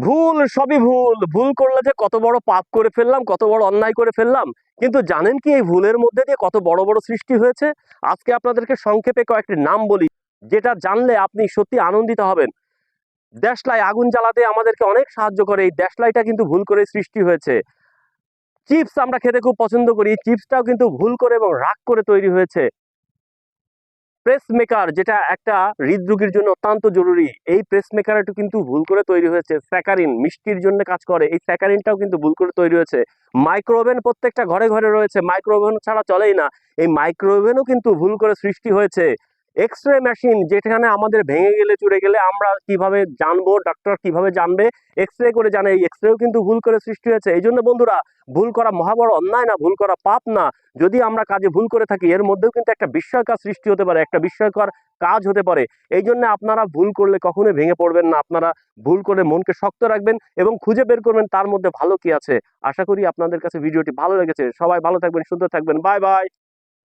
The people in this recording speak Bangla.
ভুল, সবই ভুল। ভুল করলে যে কত বড় পাপ করে ফেললাম, কত বড় অন্যায় করে ফেললাম। কিন্তু জানেন কি এই ভুলের মধ্যে দিয়ে কত বড় বড় সৃষ্টি হয়েছে? আজকে আপনাদেরকে সংক্ষেপে কয়েকটি নাম বলি, যেটা জানলে আপনি সত্যি আনন্দিত হবেন। দেশলাই আগুন জ্বালাতে আমাদেরকে অনেক সাহায্য করে, এই দেশলাইটা কিন্তু ভুল করে সৃষ্টি হয়েছে। চিপস আমরা খেতে খুব পছন্দ করি, চিপসটাও কিন্তু ভুল করে এবং রাগ করে তৈরি হয়েছে। প্রেস মেকার, যেটা একটা হৃদরোগীর জন্য অত্যন্ত জরুরি, এই প্রেস মেকারটা কিন্তু ভুল করে তৈরি হয়েছে। স্যাকারিন মিষ্টির জন্য কাজ করে, এই স্যাকারিনটাও কিন্তু ভুল করে তৈরি হয়েছে। মাইক্রোওভেন প্রত্যেকটা ঘরে ঘরে রয়েছে, মাইক্রোওভেন ছাড়া চলেই না, এই মাইক্রোওভেনও কিন্তু ভুল করে সৃষ্টি হয়েছে। এক্স রে মেশিন, যেখানে আমাদের ভেঙে গেলে চুরে গেলে আমরা কিভাবে জানবো, ডক্টর কিভাবে জানবে, এক্স রে করে জানে, এই এক্স রেও কিন্তু ভুল করে সৃষ্টি হয়েছে। এই জন্য বন্ধুরা, ভুল করা মহাবড় অন্যায় না, ভুল করা পাপ না। যদি আমরা কাজে ভুল করে থাকি, এর মধ্যেও কিন্তু একটা বিস্ময়কর সৃষ্টি হতে পারে, একটা বিস্ময়কর কাজ হতে পারে। এই জন্য আপনারা ভুল করলে কখনোই ভেঙে পড়বেন না, আপনারা ভুল করে মনকে শক্ত রাখবেন এবং খুঁজে বের করবেন তার মধ্যে ভালো কি আছে। আশা করি আপনাদের কাছে ভিডিওটি ভালো লেগেছে। সবাই ভালো থাকবেন, সুন্দর থাকবেন। Bye bye.